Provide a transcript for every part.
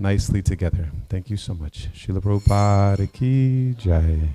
nicely together. Thank you so much. Srila Prabhupada ki jai.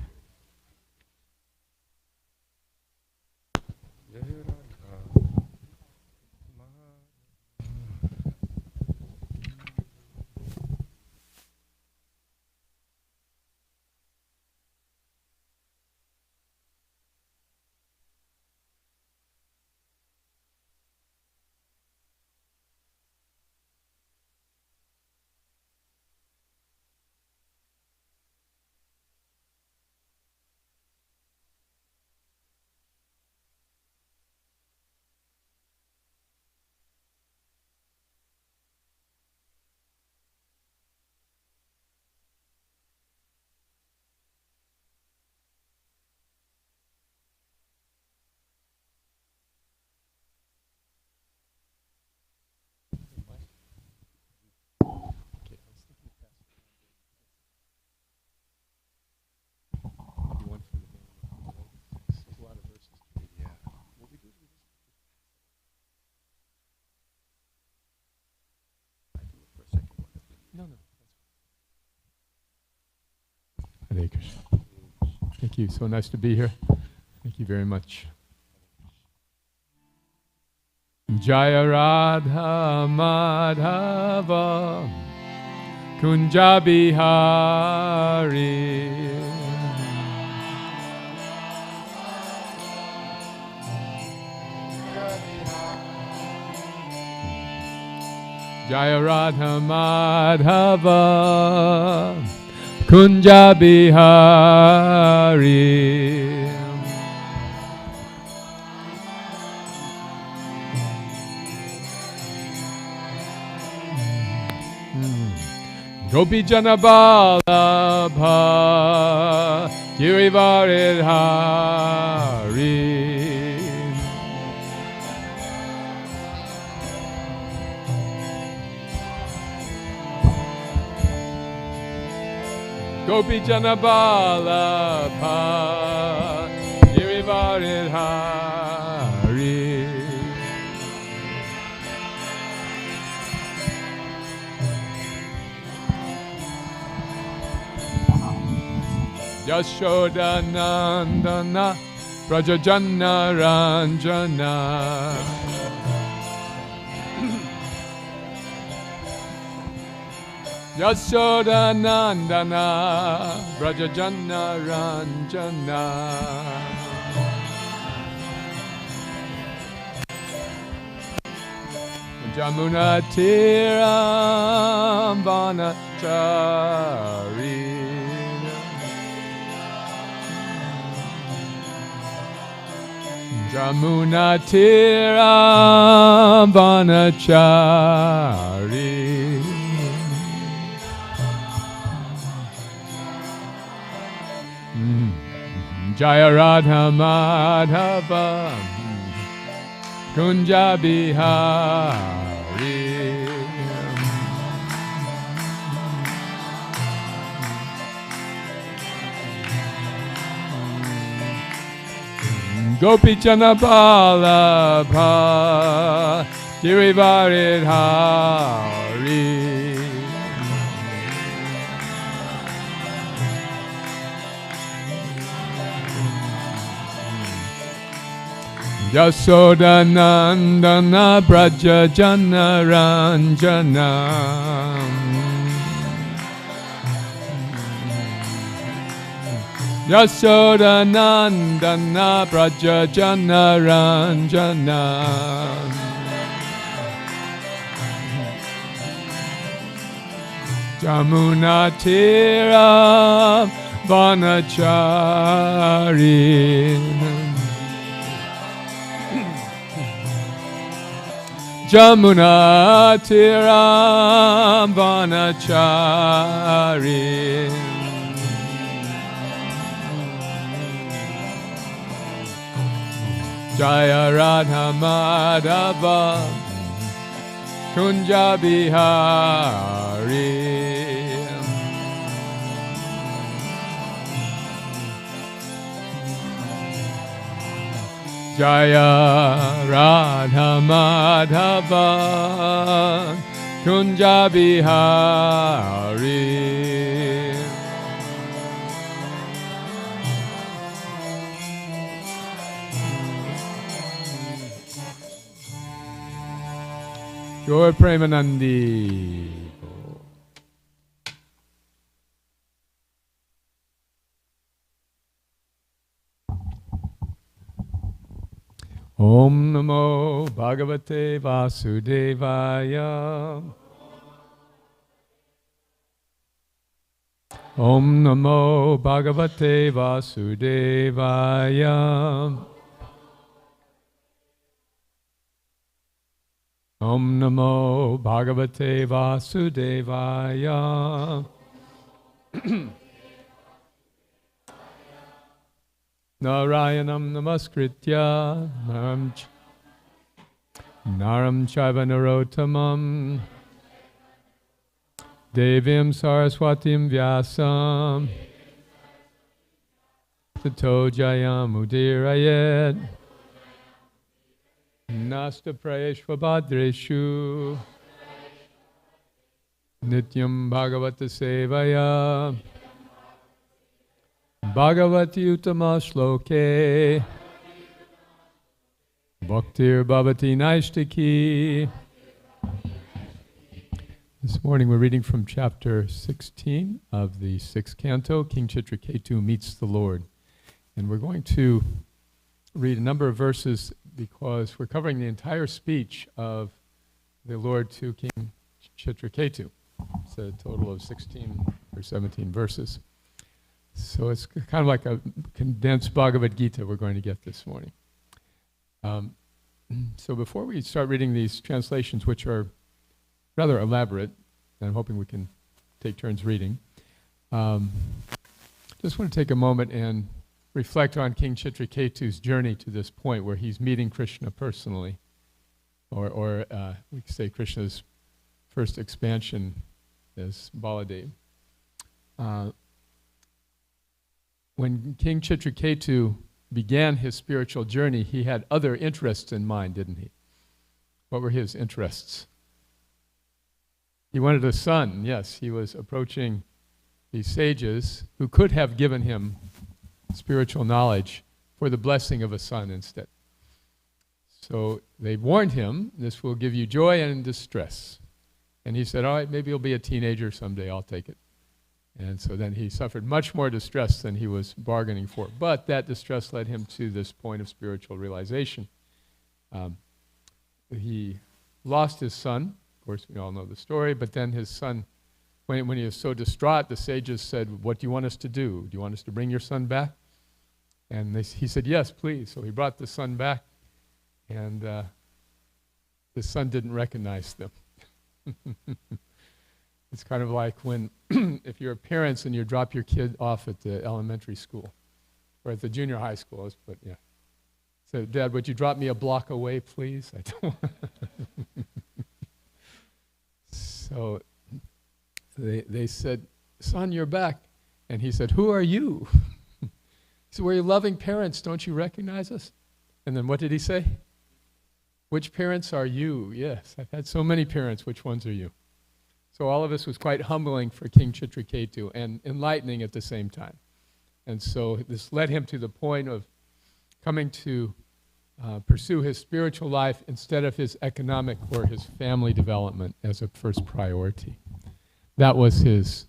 Hare Krishna. Thank you. So nice to be here. Thank you very much. Jaya Radha Madhava Kunja Bihari Jaya Radha Madhava Kunja Bihari Gopi Jana Vallabha Girivaridhari Gopi Jana Vallabha Girivaridhari Yashoda Nandana Brajajana Ranjana Yashoda Nandana Brajajana Ranjana Jamuna Tiram Vanachari Jamuna Tiram Vanachari Jaya Radha Madhava Kunja Bihari Gopi Jana Vallabha Girivaridhari Yashoda Nandana Brajajana Ranjana Yashoda Nandana Brajajana Ranjana Jamuna Tira Vanachari Jamuna Tiram Vanachari Jaya Radha Madhava Kunja Bihari Jaya Radha Madhava Kunja Bihari. Gaur Premanandi. Om Namo Bhagavate Vasudevaya. Om Namo Bhagavate Vasudevaya. Om Namo Bhagavate Vasudevaya. Narayanam Namaskritya Naram Chaiva Narottamam Devim Saraswatim Vyasam Tato Jayam Udirayet Nasta Prayeshvabhadreshu Nityam Bhagavata Sevaya Bhagavati Uttama Shloke Bhaktir Bhavati Naishtaki. This morning we're reading from chapter 16 of the 6th canto, King Chitraketu Meets the Lord. And we're going to read a number of verses because we're covering the entire speech of the Lord to King Chitraketu. It's a total of 16 or 17 verses. So it's kind of like a condensed Bhagavad Gita we're going to get this morning. So before we start reading these translations, which are rather elaborate, and I'm hoping we can take turns reading, just want to take a moment and reflect on King Chitraketu's journey to this point where he's meeting Krishna personally, or we could say Krishna's first expansion as Baladev. When King Chitraketu began his spiritual journey, he had other interests in mind, didn't he? What were his interests? He wanted a son. Yes, he was approaching these sages who could have given him spiritual knowledge for the blessing of a son instead. So they warned him, this will give you joy and distress. And he said, all right, maybe you'll be a teenager someday, I'll take it. And so then he suffered much more distress than he was bargaining for. But that distress led him to this point of spiritual realization. He lost his son. Of course, we all know the story. But then his son, when he was so distraught, the sages said, what do you want us to do? Do you want us to bring your son back? And he said, yes, please. So he brought the son back. And the son didn't recognize them. It's kind of like when, if you're parents and you drop your kid off at the elementary school, or at the junior high school, but yeah. So, Dad, would you drop me a block away, please? I don't So they said, son, you're back. And he said, who are you? He said, we're your loving parents, don't you recognize us? And then what did he say? Which parents are you? Yes, I've had so many parents, which ones are you? So all of this was quite humbling for King Chitraketu and enlightening at the same time. And so this led him to the point of coming to pursue his spiritual life instead of his economic or his family development as a first priority. That was his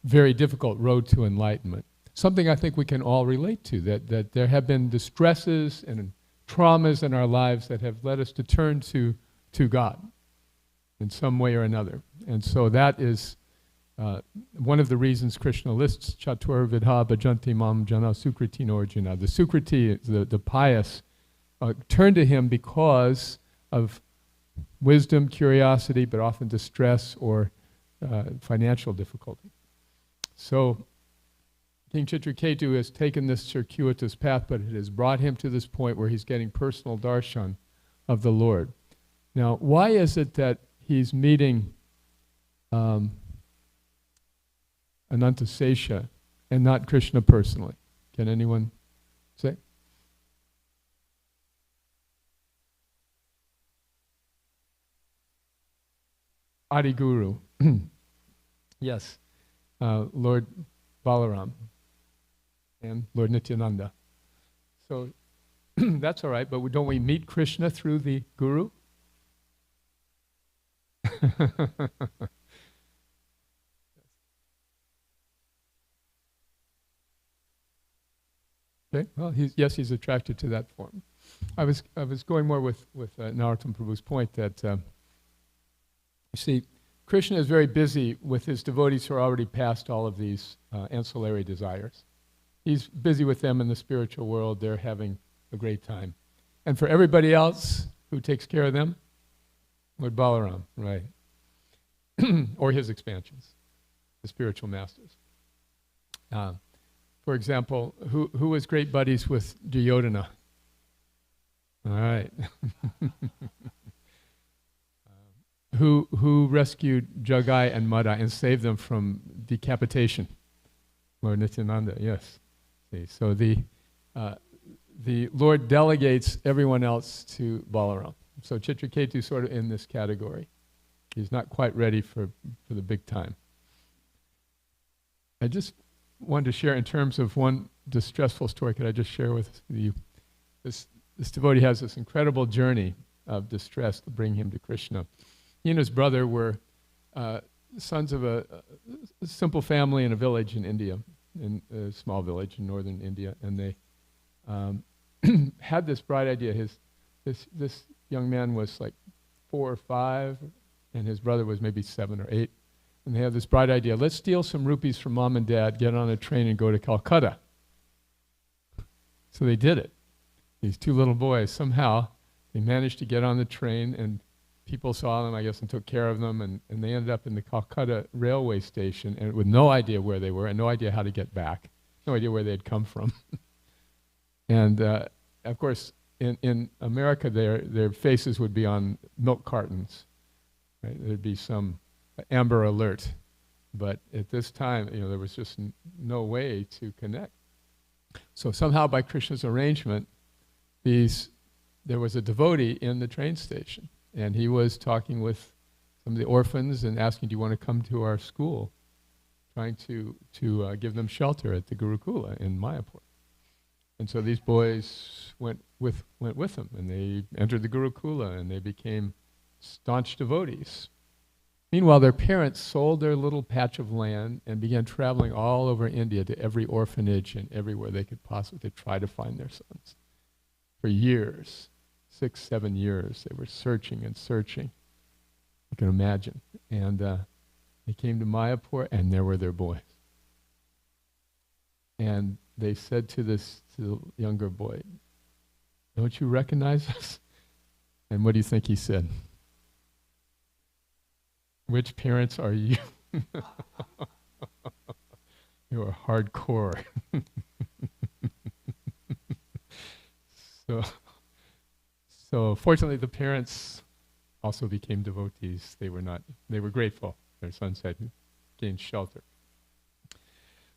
very difficult road to enlightenment. Something I think we can all relate to, that there have been distresses and traumas in our lives that have led us to turn to God in some way or another. And so that is one of the reasons Krishna lists Chatur Vidha Bhajanti Mam Jana Sukriti Norjuna. The Sukriti, the pious, turn to him because of wisdom, curiosity, but often distress or financial difficulty. So King Chitraketu has taken this circuitous path, but it has brought him to this point where he's getting personal darshan of the Lord. Now, why is it that he's meeting Anantasesha and not Krishna personally? Can anyone say? Adi Guru. Yes, Lord Balaram and Lord Nityananda. So that's all right, but don't we meet Krishna through the Guru? Okay. Well, he's attracted to that form. I was going more with Narottam Prabhu's point that you see, Krishna is very busy with his devotees who are already past all of these ancillary desires. He's busy with them in the spiritual world. They're having a great time. And for everybody else, who takes care of them? Lord Balaram, right? Or his expansions, the spiritual masters. For example, who was great buddies with Duryodhana? All right. Who rescued Jagai and Madai and saved them from decapitation? Lord Nityananda, yes. See, so the Lord delegates everyone else to Balaram. So Chitraketu sort of in this category. He's not quite ready for the big time. I just wanted to share in terms of one distressful story. Could I just share with you? This devotee has this incredible journey of distress to bring him to Krishna. He and his brother were sons of a simple family in a village in India, in a small village in northern India, and they had this bright idea. This young man was like 4 or 5, and his brother was maybe 7 or 8. And they had this bright idea, let's steal some rupees from mom and dad, get on a train and go to Calcutta. So they did it. These 2 little boys, somehow, they managed to get on the train, and people saw them, I guess, and took care of them, and they ended up in the Calcutta railway station and with no idea where they were and no idea how to get back, no idea where they had come from. And of course, in America, their faces would be on milk cartons. Right? There'd be some Amber Alert. But at this time, there was just no way to connect. So somehow by Krishna's arrangement, there was a devotee in the train station, and he was talking with some of the orphans and asking, do you want to come to our school? Trying to give them shelter at the Gurukula in Mayapur. And so these boys went with him, and they entered the Gurukula, and they became staunch devotees. Meanwhile, their parents sold their little patch of land and began traveling all over India to every orphanage and everywhere they could possibly try to find their sons. For years, 6, 7 years, they were searching and searching. You can imagine. And they came to Mayapur, and there were their boys. And they said to the younger boy, don't you recognize us? And what do you think he said? Which parents are you? You are hardcore. So fortunately the parents also became devotees. They were grateful. Their sons had gained shelter.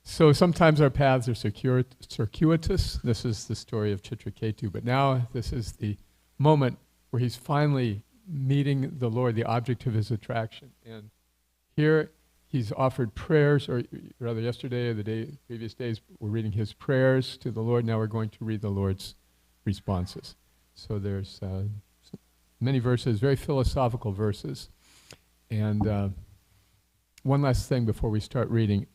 So sometimes our paths are circuitous. This is the story of Chitraketu. But now this is the moment where he's finally meeting the Lord, the object of his attraction. And here he's offered prayers, or rather yesterday or the previous days, we're reading his prayers to the Lord. Now we're going to read the Lord's responses. So there's many verses, very philosophical verses. And one last thing before we start reading.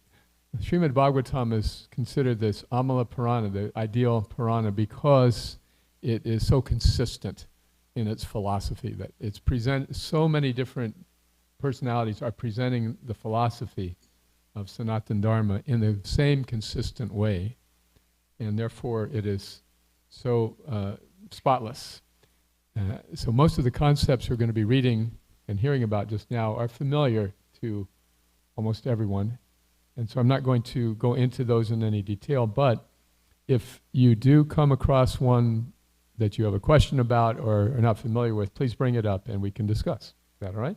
Srimad Bhagavatam is considered this Amala Purana, the ideal Purana, because it is so consistent in its philosophy that it's so many different personalities are presenting the philosophy of Sanatana Dharma in the same consistent way, and therefore it is so spotless. So most of the concepts we're going to be reading and hearing about just now are familiar to almost everyone. And so I'm not going to go into those in any detail, but if you do come across one that you have a question about or are not familiar with, please bring it up and we can discuss. Is that all right?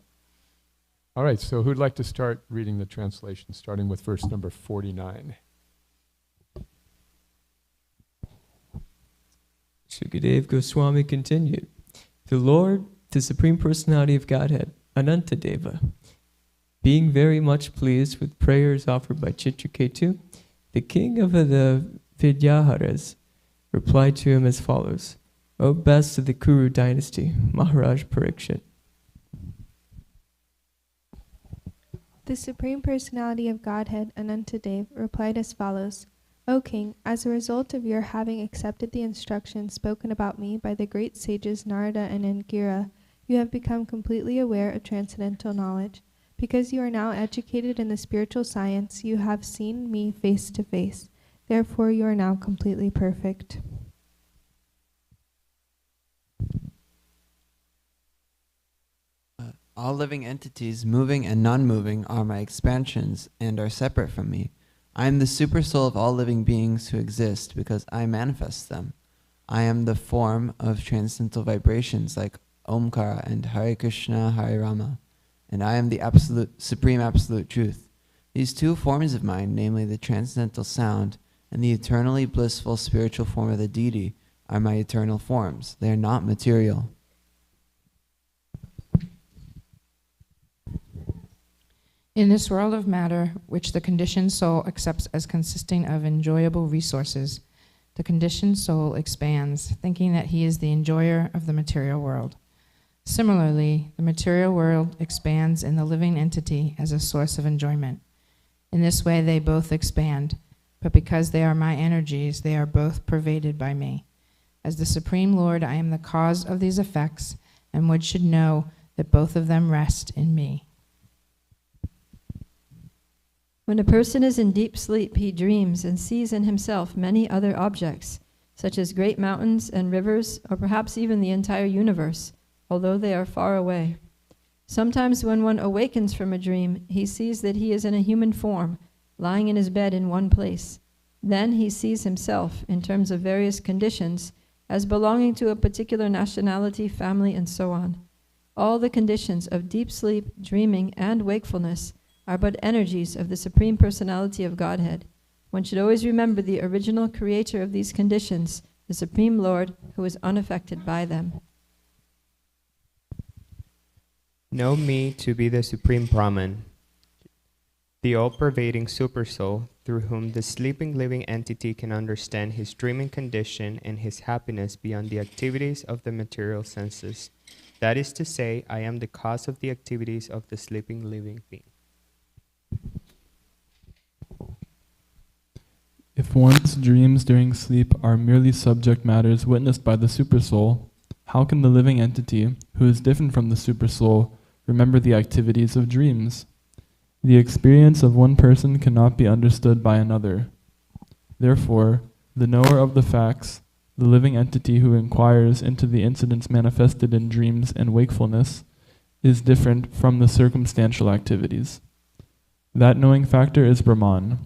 All right, so who'd like to start reading the translation, starting with verse number 49? Shukadev Goswami continued, the Lord, the Supreme Personality of Godhead, Anantadeva. Being very much pleased with prayers offered by Chitraketu, the king of the Vidyaharas replied to him as follows: O best of the Kuru dynasty, Maharaj Parikshit. The Supreme Personality of Godhead, Anantadev, replied as follows: O King, as a result of your having accepted the instructions spoken about me by the great sages Narada and Angira, you have become completely aware of transcendental knowledge. Because you are now educated in the spiritual science, you have seen me face to face. Therefore, you are now completely perfect. All living entities, moving and non-moving, are my expansions and are separate from me. I am the supersoul of all living beings who exist because I manifest them. I am the form of transcendental vibrations like Omkara and Hare Krishna, Hare Rama, and I am the absolute, supreme absolute truth. These two forms of mine, namely the transcendental sound and the eternally blissful spiritual form of the deity, are my eternal forms. They are not material. In this world of matter, which the conditioned soul accepts as consisting of enjoyable resources, the conditioned soul expands, thinking that he is the enjoyer of the material world. Similarly, the material world expands in the living entity as a source of enjoyment. In this way, they both expand, but because they are my energies, they are both pervaded by me. As the Supreme Lord, I am the cause of these effects, and one should know that both of them rest in me. When a person is in deep sleep, he dreams and sees in himself many other objects, such as great mountains and rivers, or perhaps even the entire universe, although they are far away. Sometimes when one awakens from a dream, he sees that he is in a human form, lying in his bed in one place. Then he sees himself, in terms of various conditions, as belonging to a particular nationality, family, and so on. All the conditions of deep sleep, dreaming, and wakefulness are but energies of the Supreme Personality of Godhead. One should always remember the original creator of these conditions, the Supreme Lord, who is unaffected by them. Know me to be the Supreme Brahman, the all-pervading Supersoul, through whom the sleeping living entity can understand his dreaming condition and his happiness beyond the activities of the material senses. That is to say, I am the cause of the activities of the sleeping living being. If one's dreams during sleep are merely subject matters witnessed by the Supersoul, how can the living entity, who is different from the Supersoul, remember the activities of dreams? The experience of one person cannot be understood by another. Therefore, the knower of the facts, the living entity who inquires into the incidents manifested in dreams and wakefulness, is different from the circumstantial activities. That knowing factor is Brahman.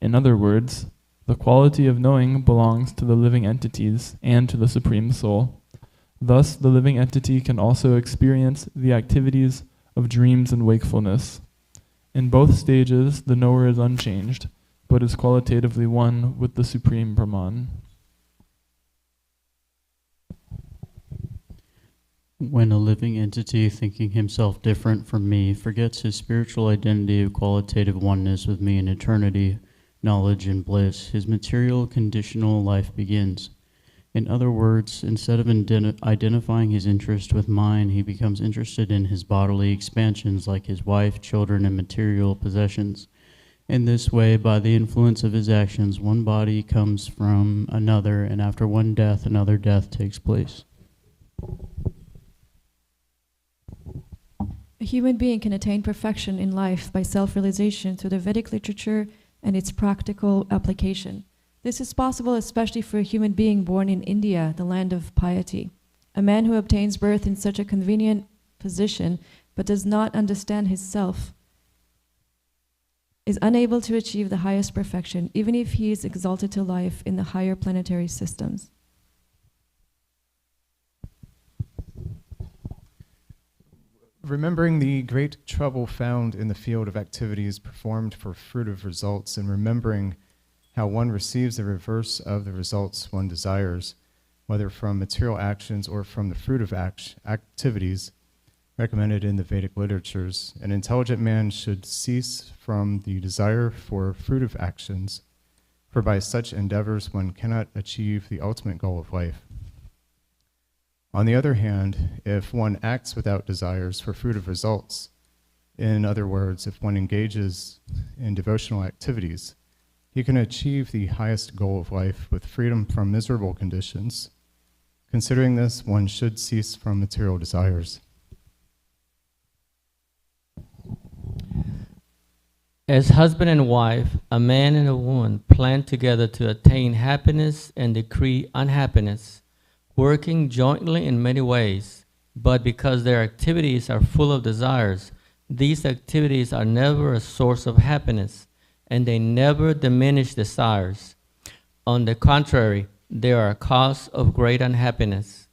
In other words, the quality of knowing belongs to the living entities and to the Supreme Soul. Thus, the living entity can also experience the activities of dreams and wakefulness. In both stages, the knower is unchanged, but is qualitatively one with the Supreme Brahman. When a living entity, thinking himself different from me, forgets his spiritual identity of qualitative oneness with me in eternity, knowledge, and bliss, his material conditional life begins. In other words, instead of identifying his interest with mine, he becomes interested in his bodily expansions like his wife, children, and material possessions. In this way, by the influence of his actions, one body comes from another, and after one death, another death takes place. A human being can attain perfection in life by self-realization through the Vedic literature and its practical application. This is possible especially for a human being born in India, the land of piety. A man who obtains birth in such a convenient position but does not understand his self is unable to achieve the highest perfection, even if he is exalted to life in the higher planetary systems. Remembering the great trouble found in the field of activities performed for fruitive results, and remembering how one receives the reverse of the results one desires, whether from material actions or from the fruit of activities, recommended in the Vedic literatures, an intelligent man should cease from the desire for fruitive actions, for by such endeavors one cannot achieve the ultimate goal of life. On the other hand, if one acts without desires for fruitive results, in other words, if one engages in devotional activities, he can achieve the highest goal of life with freedom from miserable conditions. Considering this, one should cease from material desires. As husband and wife, a man and a woman plan together to attain happiness and decree unhappiness, working jointly in many ways, but because their activities are full of desires, these activities are never a source of happiness, and they never diminish desires. On the contrary, they are a cause of great unhappiness.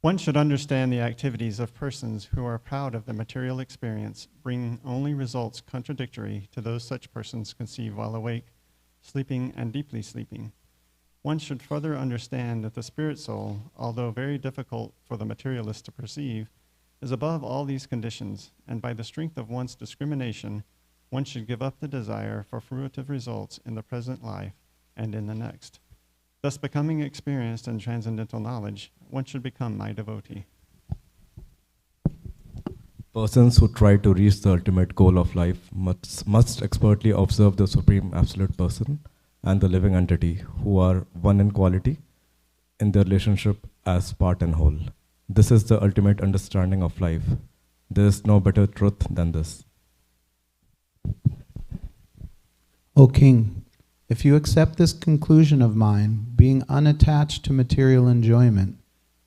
One should understand the activities of persons who are proud of the material experience, bringing only results contradictory to those such persons conceive while awake, sleeping, and deeply sleeping. One should further understand that the spirit soul, although very difficult for the materialist to perceive, is above all these conditions, and by the strength of one's discrimination, one should give up the desire for fruitive results in the present life and in the next. Thus, becoming experienced in transcendental knowledge, one should become my devotee. Persons who try to reach the ultimate goal of life must expertly observe the Supreme Absolute Person and the living entity, who are one in quality in their relationship as part and whole. This is the ultimate understanding of life. There is no better truth than this. O King, if you accept this conclusion of mine, being unattached to material enjoyment,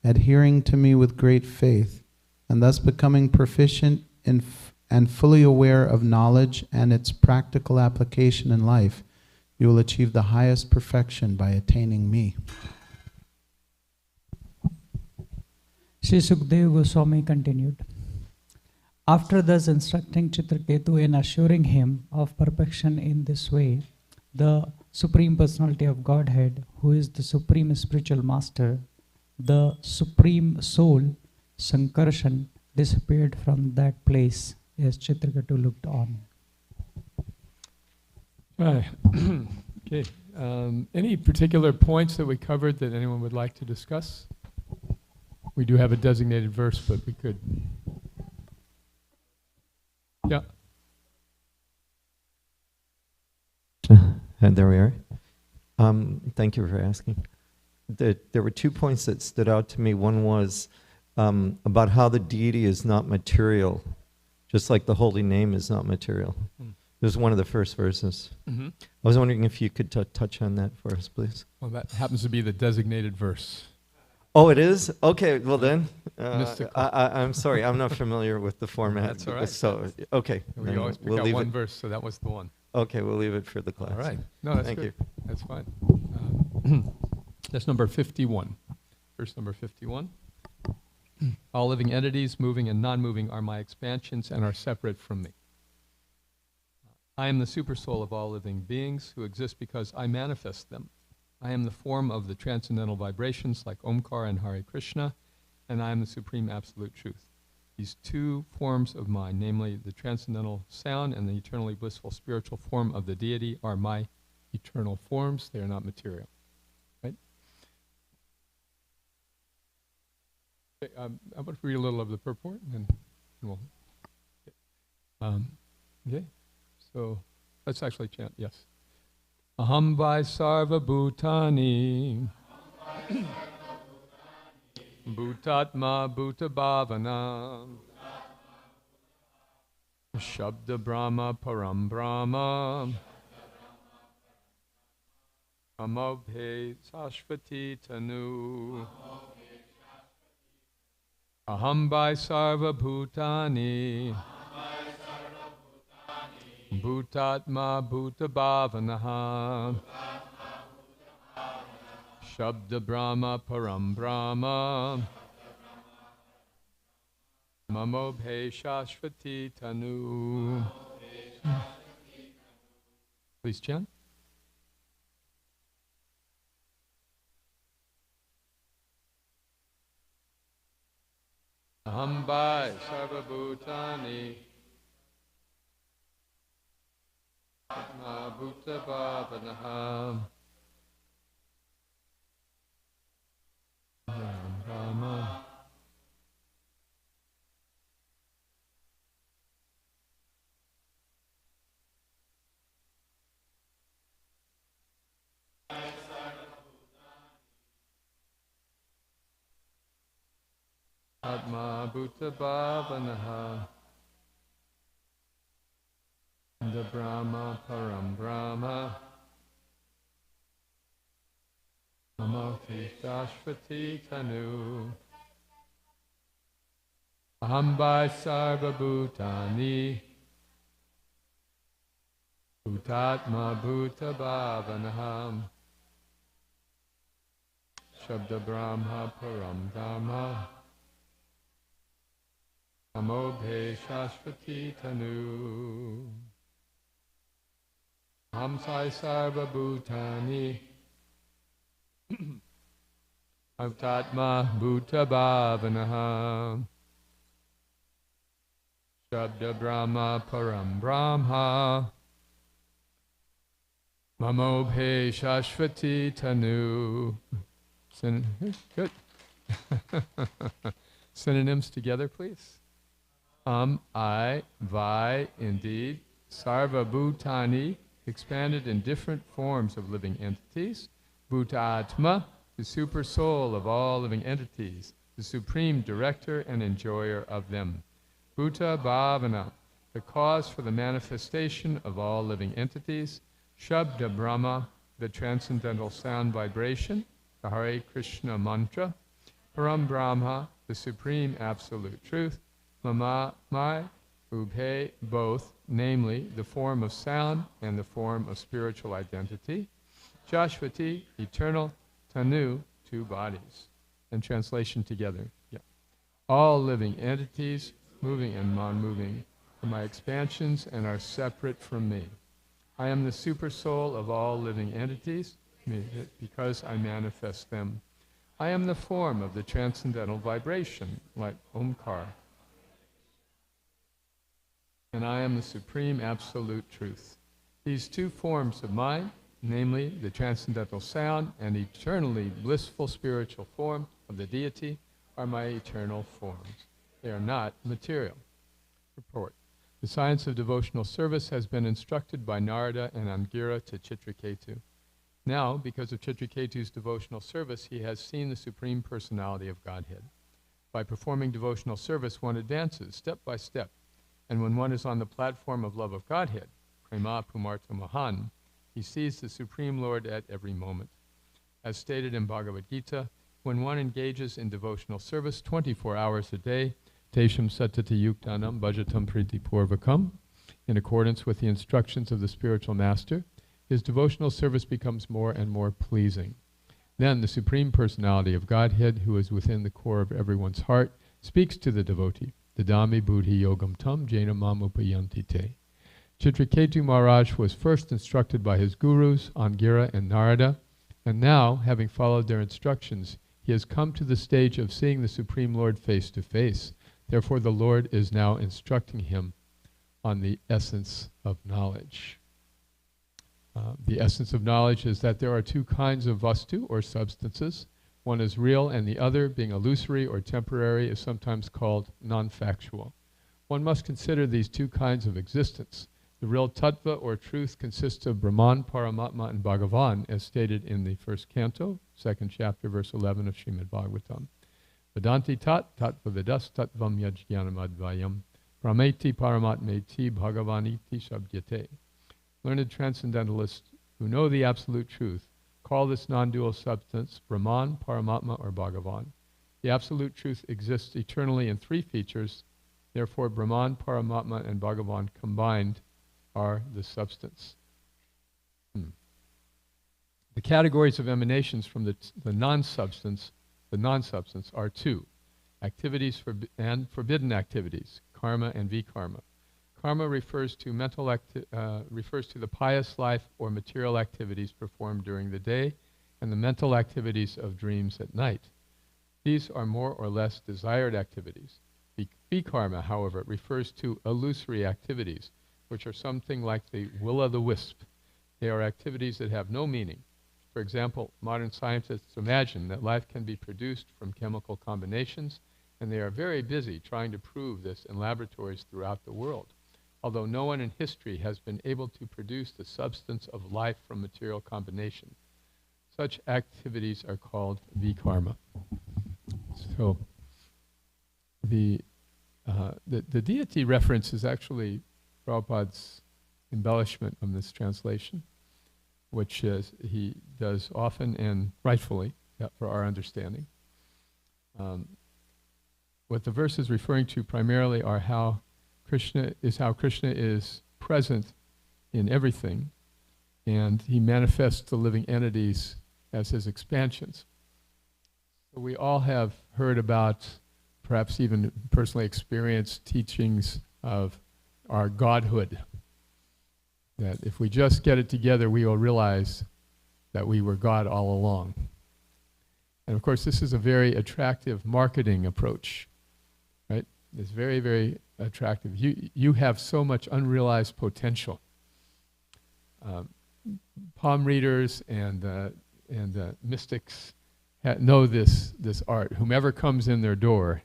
adhering to me with great faith, and thus becoming proficient in and fully aware of knowledge and its practical application in life, you will achieve the highest perfection by attaining me. Sri Sukdev Goswami continued. After thus instructing Chitraketu and assuring him of perfection in this way, the Supreme Personality of Godhead, who is the Supreme Spiritual Master, the Supreme Soul, Sankarshan, disappeared from that place as Chitraketu looked on. Right. Okay. Any particular points that we covered that anyone would like to discuss? We do have a designated verse, but we could. Yeah. And there we are. Thank you for asking. There were 2 points that stood out to me. One was about how the deity is not material, just like the holy name is not material. It was one of the first verses. Mm-hmm. I was wondering if you could touch on that for us, please. Well, that happens to be the designated verse. Oh, it is? Okay, well then, Mystical. I'm sorry, I'm not familiar with the format. That's all right. So, okay. We always pick out one verse, so that was the one. Okay, we'll leave it for the class. All right. No, that's Thank good. you. That's fine. That's number 51. Verse number 51. All living entities, moving and non-moving, are my expansions and are separate from me. I am the supersoul of all living beings who exist because I manifest them. I am the form of the transcendental vibrations like Omkar and Hare Krishna, and I am the supreme absolute truth. These two forms of mine, namely the transcendental sound and the eternally blissful spiritual form of the deity, are my eternal forms. They are not material. Right? Okay, I'm going to read a little of the purport, and then we'll... Okay, so let's actually chant, yes. Aham vai sarva bhutani bhutatma bhuta bhavana shabda brahma param brahma amabhe sashvati tanu aham vai sarva bhutani Bhutatma Bhuta Bhavanaha Shabda Brahma Param Brahma Mamobhe Shashvati Tanu. Please chant. Aham Bhai Sarva Bhutani Atma Bhuta Bhavanaham Brahma Atma Bhuta Bhavanaha the Brahma Param Brahma Namoti Shashvati Tanu Aham Bhai Sarva Bhutani Bhutatma Bhuta Bhavanaham Shabda Brahma Param Dharma Amobhe Shashvati Tanu Hamsai Sarva Bhutani Bhutatma Bhuta Bhavanaham Shabda Brahma Param Brahma Mamobhe Shashvati Tanu. Good. Synonyms together, please. I, Vi, indeed, Sarva Bhutani, expanded in different forms of living entities. Bhutatma, the super soul of all living entities, the supreme director and enjoyer of them. Bhuta Bhavana, the cause for the manifestation of all living entities. Shabda Brahma, the transcendental sound vibration, the Hare Krishna mantra. Param Brahma, the supreme absolute truth. Mama, my, Ubhe, both, namely the form of sound and the form of spiritual identity. Shashvati, eternal. Tanu, two bodies. And translation together. Yeah. All living entities, moving and non-moving, are my expansions and are separate from me. I am the super soul of all living entities because I manifest them. I am the form of the transcendental vibration, like Omkar. And I am the supreme absolute truth. These two forms of mine, namely the transcendental sound and eternally blissful spiritual form of the deity, are my eternal forms. They are not material. Report. The science of devotional service has been instructed by Narada and Angira to Chitraketu. Now, because of Chitraketu's devotional service, he has seen the Supreme Personality of Godhead. By performing devotional service, one advances step by step, and when one is on the platform of love of Godhead, Prema Pumarta Mahan, he sees the Supreme Lord at every moment. As stated in Bhagavad Gita, when one engages in devotional service 24 hours a day, Tesham Satati Yuktanam Bhajatam Priti Purvakam, in accordance with the instructions of the spiritual master, his devotional service becomes more and more pleasing. Then the Supreme Personality of Godhead, who is within the core of everyone's heart, speaks to the devotee. Dadami Buddhi Yogam Tam Jaina Mam Upayanti Te. Chitraketu Maharaj was first instructed by his gurus, Angira and Narada, and now, having followed their instructions, he has come to the stage of seeing the Supreme Lord face to face. Therefore, the Lord is now instructing him on the essence of knowledge. The essence of knowledge is that there are two kinds of vastu, or substances. One is real, and the other, being illusory or temporary, is sometimes called non-factual. One must consider these two kinds of existence. The real tattva, or truth, consists of Brahman, Paramatma, and Bhagavan, as stated in the first canto, second chapter, verse 11 of Srimad Bhagavatam. Vedanti tat, tattva vedas, tattvam yajnanam advayam, Brahmeti paramatmeti bhagavaniti shabdyate. Learned transcendentalists who know the absolute truth call this non-dual substance Brahman, Paramatma, or Bhagavan. The absolute truth exists eternally in three features. Therefore, Brahman, Paramatma, and Bhagavan combined are the substance. The categories of emanations from the non-substance are two: activities and forbidden activities, karma and vikarma. Karma refers to the pious life or material activities performed during the day, and the mental activities of dreams at night. These are more or less desired activities. Vikarma, however, refers to illusory activities, which are something like the will-o'-the-wisp. They are activities that have no meaning. For example, modern scientists imagine that life can be produced from chemical combinations, and they are very busy trying to prove this in laboratories throughout the world, although no one in history has been able to produce the substance of life from material combination. Such activities are called vikarma. So the deity reference is actually Prabhupada's embellishment of this translation, which he does often and rightfully for our understanding. What the verse is referring to primarily are how Krishna is present in everything, and he manifests the living entities as his expansions. So we all have heard about, perhaps even personally experienced teachings of our godhood. That if we just get it together, we will realize that we were God all along. And of course, this is a very attractive marketing approach, right? It's very, very attractive. You have so much unrealized potential. Palm readers and mystics know this art. Whomever comes in their door,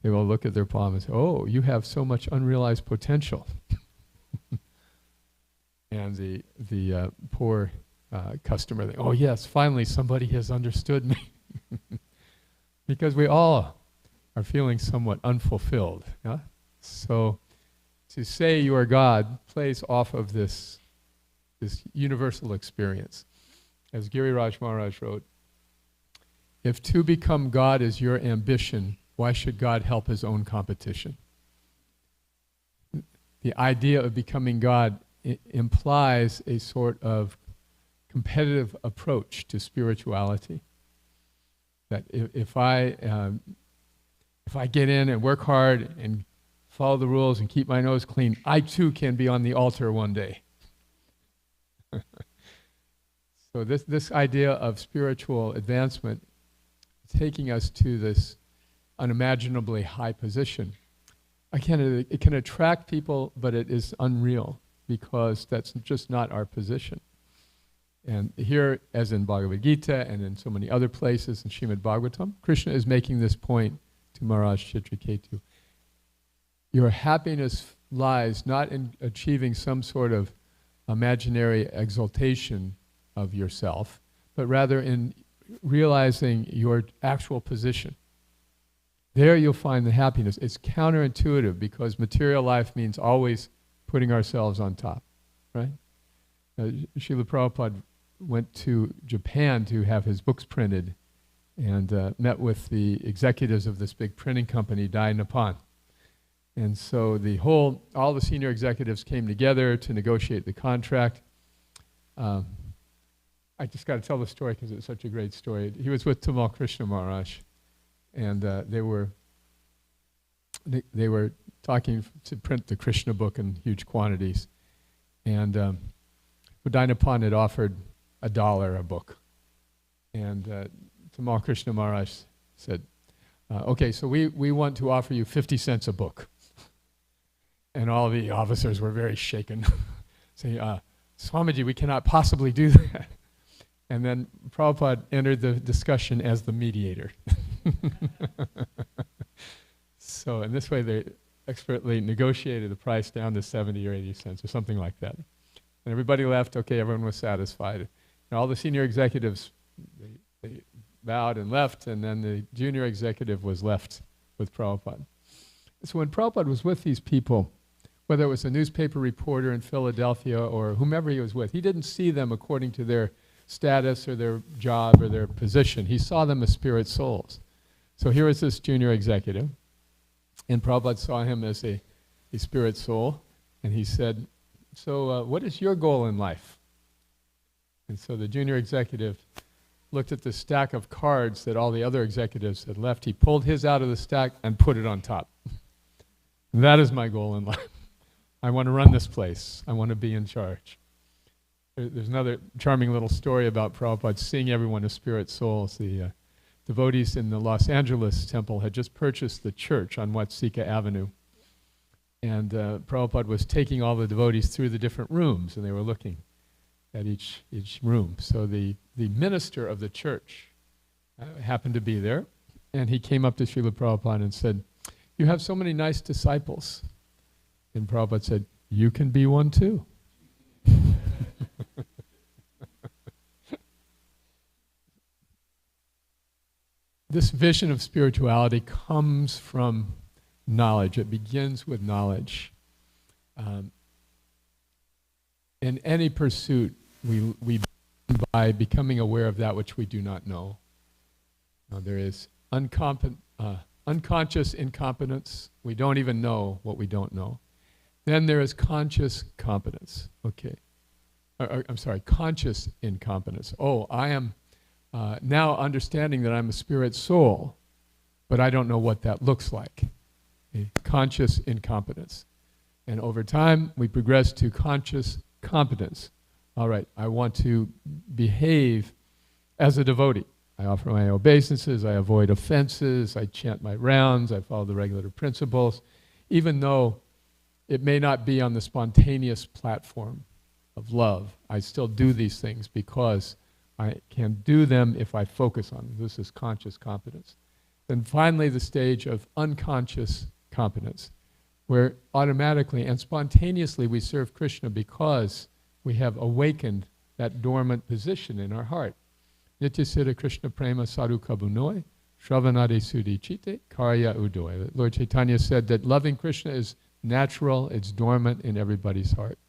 they will look at their palm and say, "Oh, you have so much unrealized potential." And the poor customer, they, "Oh yes, finally somebody has understood me," because we all are feeling somewhat unfulfilled. Yeah? So to say you are God plays off of this universal experience. As Giriraj Maharaj wrote, "If to become God is your ambition, why should God help his own competition?" The idea of becoming God implies a sort of competitive approach to spirituality. That if I get in and work hard and follow the rules and keep my nose clean, I too can be on the altar one day. So this idea of spiritual advancement, taking us to this unimaginably high position, again, it can attract people, but it is unreal, because that's just not our position. And here, as in Bhagavad Gita and in so many other places in Srimad Bhagavatam, Krishna is making this point to Maharaj Chitraketu. Your happiness lies not in achieving some sort of imaginary exaltation of yourself, but rather in realizing your actual position. There you'll find the happiness. It's counterintuitive, because material life means always putting ourselves on top, right? Srila Prabhupada went to Japan to have his books printed, and met with the executives of this big printing company, Dai Nippon. And so all the senior executives came together to negotiate the contract. I just got to tell the story because it's such a great story. He was with Tamal Krishna Maharaj, and they were talking to print the Krishna book in huge quantities. And Dai Nippon had offered $1 a book. And Tamal Krishna Maharaj said, "Okay, so we want to offer you 50 cents a book." And all the officers were very shaken, saying, "Swamiji, we cannot possibly do that." And then Prabhupada entered the discussion as the mediator. So in this way, they expertly negotiated the price down to 70 or 80 cents or something like that. And everybody left. Okay, everyone was satisfied. And all the senior executives, they bowed and left, and then the junior executive was left with Prabhupada. So when Prabhupada was with these people, whether it was a newspaper reporter in Philadelphia or whomever he was with, he didn't see them according to their status or their job or their position. He saw them as spirit souls. So here was this junior executive, and Prabhupada saw him as a spirit soul, and he said, "So what is your goal in life?" And so the junior executive looked at the stack of cards that all the other executives had left. He pulled his out of the stack and put it on top. "That is my goal in life. I want to run this place. I want to be in charge." There's another charming little story about Prabhupada seeing everyone as spirit souls. The devotees in the Los Angeles temple had just purchased the church on Watsika Avenue. And Prabhupada was taking all the devotees through the different rooms, and they were looking at each room. So the minister of the church happened to be there, and he came up to Srila Prabhupada and said, "You have so many nice disciples." And Prabhupada said, "You can be one too." This vision of spirituality comes from knowledge. It begins with knowledge. In any pursuit, we begin by becoming aware of that which we do not know. Now, there is unconscious incompetence. We don't even know what we don't know. Then there is conscious competence. Okay. Conscious incompetence. Oh, I am now understanding that I'm a spirit soul, but I don't know what that looks like. Okay. Conscious incompetence. And over time, we progress to conscious competence. All right, I want to behave as a devotee. I offer my obeisances, I avoid offenses, I chant my rounds, I follow the regular principles, even though it may not be on the spontaneous platform of love. I still do these things because I can do them if I focus on them. This is conscious competence. Then finally, the stage of unconscious competence, where automatically and spontaneously we serve Krishna because we have awakened that dormant position in our heart. Nityasiddha Krishna Prema Sadhu Kabunoi, Shravanade Sudhi Chite, Karya Udoy. Lord Chaitanya said that loving Krishna is natural, it's dormant in everybody's heart.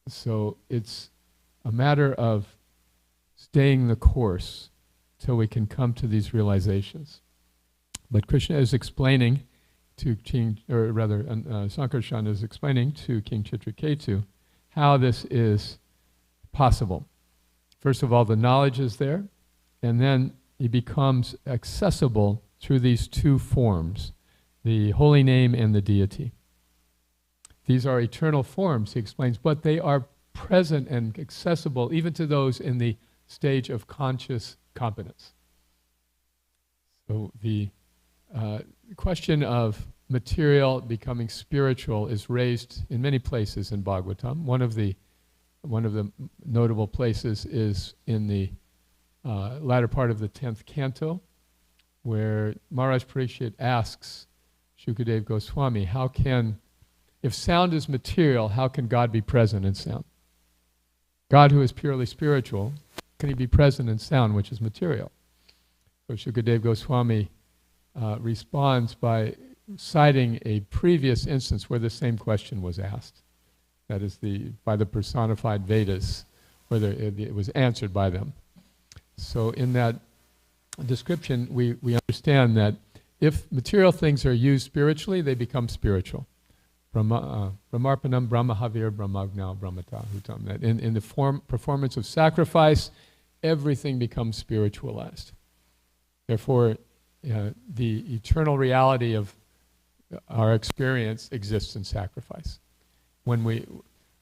So it's a matter of staying the course till we can come to these realizations. But Krishna is explaining to King, or rather, Sankarshan is explaining to King Chitraketu how this is possible. First of all, the knowledge is there, and then he becomes accessible through these two forms, the holy name and the deity. These are eternal forms, he explains, but they are present and accessible even to those in the stage of conscious competence. So the question of material becoming spiritual is raised in many places in Bhagavatam. One of the notable places is in the latter part of the 10th canto, where Maharaj Parikshit asks Shukadeva Goswami, if sound is material, how can God be present in sound? God, who is purely spiritual, can he be present in sound, which is material? So Shukadeva Goswami responds by citing a previous instance where the same question was asked. That is by the personified Vedas, whether it was answered by them. So in that description, we understand that if material things are used spiritually, they become spiritual. Brahmarpanam brahmahavir brahmagna brahmata hutam. That in the performance of sacrifice, everything becomes spiritualized. Therefore, the eternal reality of our experience exists in sacrifice. When we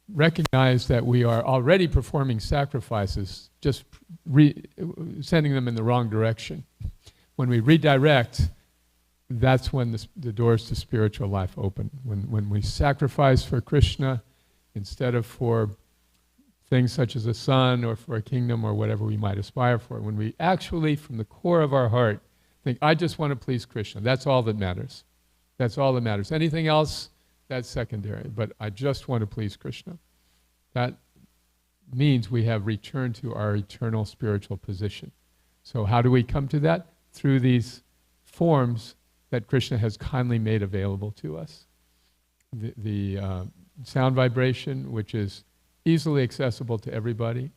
recognize that we are already performing sacrifices, just sending them in the wrong direction, when we redirect, that's when the doors to spiritual life open. When we sacrifice for Krishna instead of for things such as a son or for a kingdom or whatever we might aspire for, when we actually, from the core of our heart, think, I just want to please Krishna, that's all that matters. That's all that matters. Anything else, that's secondary, but I just want to please Krishna. That means we have returned to our eternal spiritual position. So how do we come to that? Through these forms that Krishna has kindly made available to us. The sound vibration, which is easily accessible to everybody.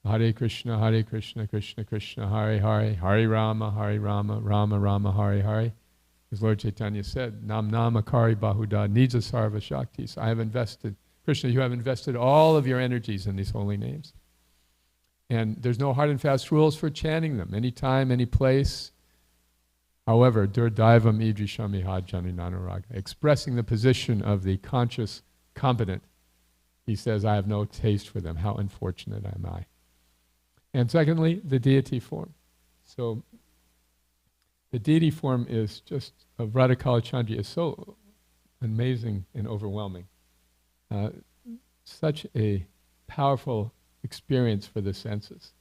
Hare Krishna, Krishna Krishna, Hare Hare, Hare Rama, Rama Rama, Hare Hare. As Lord Chaitanya said, Nam Nama Kari Bahuda Nija Sarva Shaktis. I have invested, Krishna, you have invested all of your energies in these holy names. And there's no hard and fast rules for chanting them, any time, any place. However, Durdaivam Idrishami Hajjani Nanaraga, expressing the position of the conscious competent, he says, I have no taste for them. How unfortunate am I. And secondly, the deity form. So the deity form is just, of Radha Kalachandji is so amazing and overwhelming. Such a powerful experience for the senses.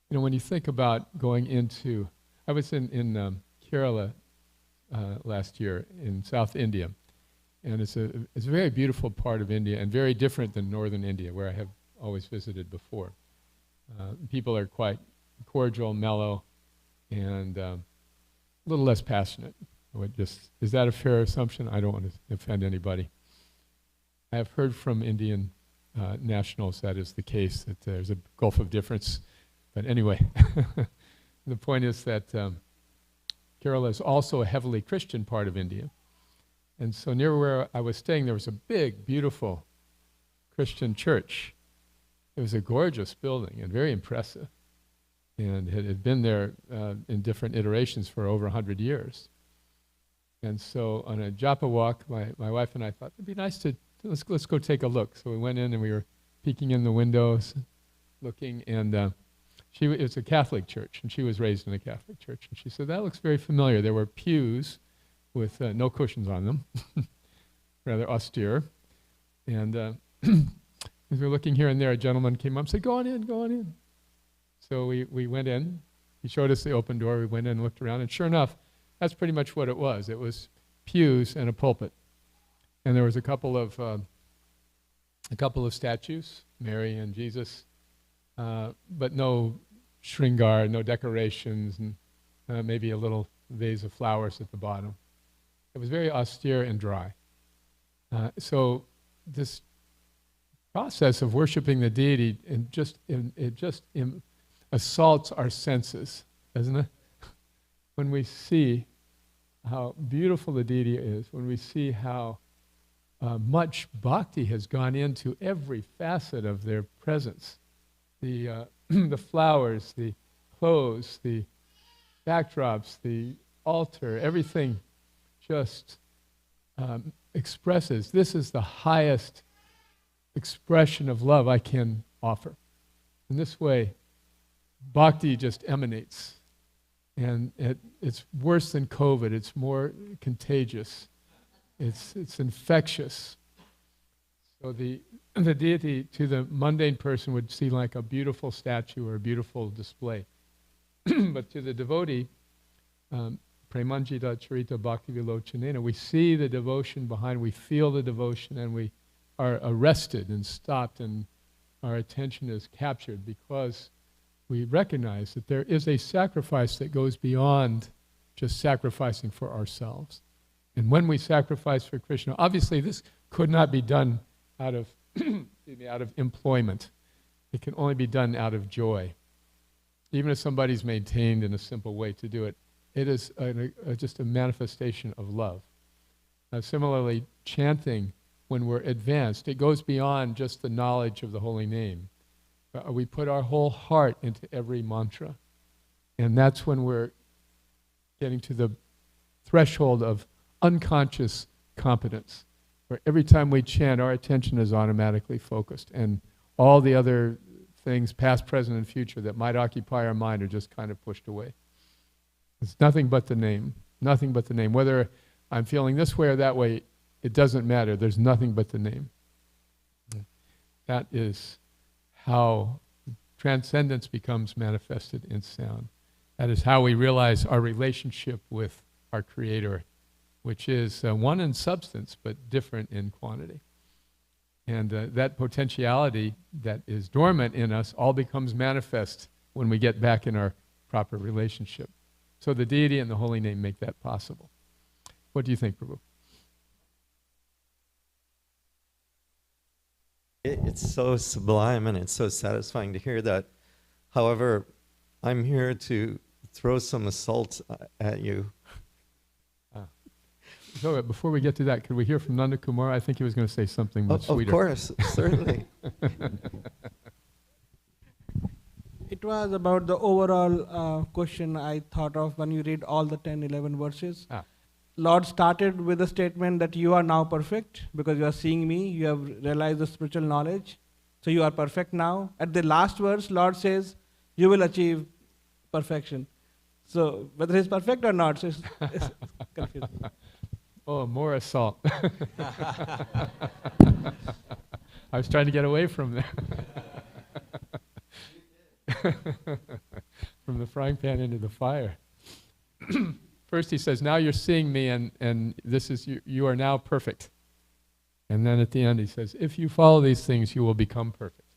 You know, when you think about going into, I was in Kerala last year in South India, and it's a very beautiful part of India and very different than northern India, where I have always visited before. People are quite cordial, mellow, and a little less passionate. Is that a fair assumption? I don't want to offend anybody. I have heard from Indian nationals that is the case, that there's a gulf of difference. But anyway, the point is that Kerala is also a heavily Christian part of India. And so near where I was staying, there was a big, beautiful Christian church. It was a gorgeous building and very impressive. And it had been there in different iterations for over 100 years. And so on a japa walk, my wife and I thought, it'd be nice to, let's go take a look. So we went in and we were peeking in the windows, looking, and it's a Catholic church, and she was raised in a Catholic church. And she said, that looks very familiar. There were pews with no cushions on them, rather austere. And as we were looking here and there, a gentleman came up and said, go on in, go on in. So we went in. He showed us the open door. We went in and looked around, and sure enough, that's pretty much what it was. It was pews and a pulpit. And there was a couple of statues, Mary and Jesus, but no shringar, no decorations, and maybe a little vase of flowers at the bottom. It was very austere and dry. So this process of worshiping the deity assaults our senses, doesn't it? When we see how beautiful the deity is, when we see how much bhakti has gone into every facet of their presence, the flowers, the clothes, the backdrops, the altar, everything just expresses, this is the highest expression of love I can offer. In this way, bhakti just emanates. And it's worse than COVID. It's more contagious. It's infectious. So the deity to the mundane person would seem like a beautiful statue or a beautiful display. But to the devotee, Premanjita Charita Bhakti Vilochanena, we see the devotion behind, we feel the devotion, and we are arrested and stopped, and our attention is captured because we recognize that there is a sacrifice that goes beyond just sacrificing for ourselves. And when we sacrifice for Krishna, obviously this could not be done out of out of employment. It can only be done out of joy. Even if somebody's maintained in a simple way to do it, it is just a manifestation of love. Similarly, chanting, when we're advanced, it goes beyond just the knowledge of the holy name. We put our whole heart into every mantra. And that's when we're getting to the threshold of unconscious competence, where every time we chant, our attention is automatically focused, and all the other things, past, present, and future, that might occupy our mind are just kind of pushed away. It's nothing but the name, nothing but the name. Whether I'm feeling this way or that way, it doesn't matter. There's nothing but the name. That is how transcendence becomes manifested in sound. That is how we realize our relationship with our Creator, which is one in substance but different in quantity. And that potentiality that is dormant in us all becomes manifest when we get back in our proper relationship. So the deity and the holy name make that possible. What do you think, Prabhu? It's so sublime and it's so satisfying to hear that. However, I'm here to throw some assaults at you. So before we get to that, could we hear from Nanda Kumar? I think he was going to say something much sweeter. Of course, certainly. It was about the overall question I thought of when you read all the 10, 11 verses. Lord started with a statement that you are now perfect because you are seeing me, you have realized the spiritual knowledge, so you are perfect now. At the last verse, Lord says, you will achieve perfection. So whether he's perfect or not, so it's confusing. Oh, more assault. I was trying to get away from that. From the frying pan into the fire. First he says, now you're seeing me and this is you are now perfect. And then at the end he says, if you follow these things, you will become perfect.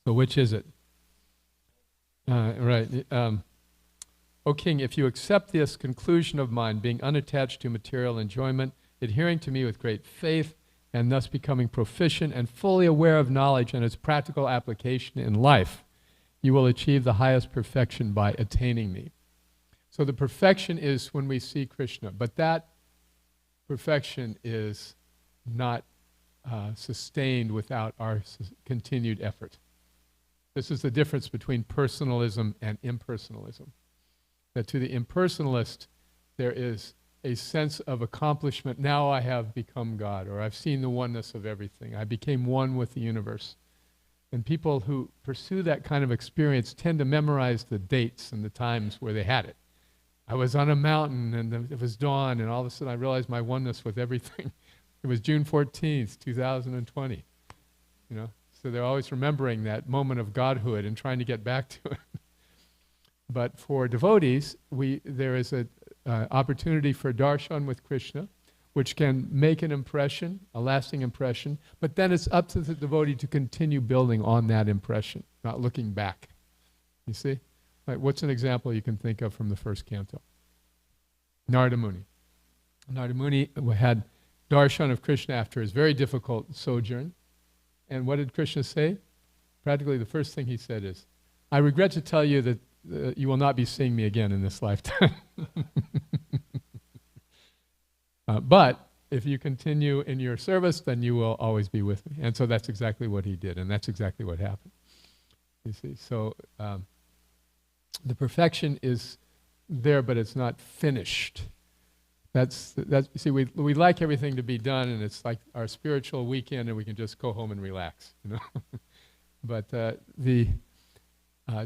So which is it? Right. O King, if you accept this conclusion of mine, being unattached to material enjoyment, adhering to me with great faith, and thus becoming proficient and fully aware of knowledge and its practical application in life, you will achieve the highest perfection by attaining me. So the perfection is when we see Krishna, but that perfection is not sustained without our continued effort. This is the difference between personalism and impersonalism. That to the impersonalist, there is a sense of accomplishment. Now I have become God, or I've seen the oneness of everything. I became one with the universe. And people who pursue that kind of experience tend to memorize the dates and the times where they had it. I was on a mountain and it was dawn and all of a sudden I realized my oneness with everything. It was June 14th, 2020. You know? So they're always remembering that moment of godhood and trying to get back to it. But for devotees, there is an opportunity for darshan with Krishna, which can make an impression, a lasting impression, but then it's up to the devotee to continue building on that impression, not looking back. You see? Like, what's an example you can think of from the first canto? Narada Muni. Narada Muni had darshan of Krishna after his very difficult sojourn. And what did Krishna say? Practically the first thing he said is, I regret to tell you that you will not be seeing me again in this lifetime. But if you continue in your service, then you will always be with me. And so that's exactly what he did, and that's exactly what happened. You see, so the perfection is there, but it's not finished. That's see, we like everything to be done, and it's like our spiritual weekend, and we can just go home and relax, you know. But the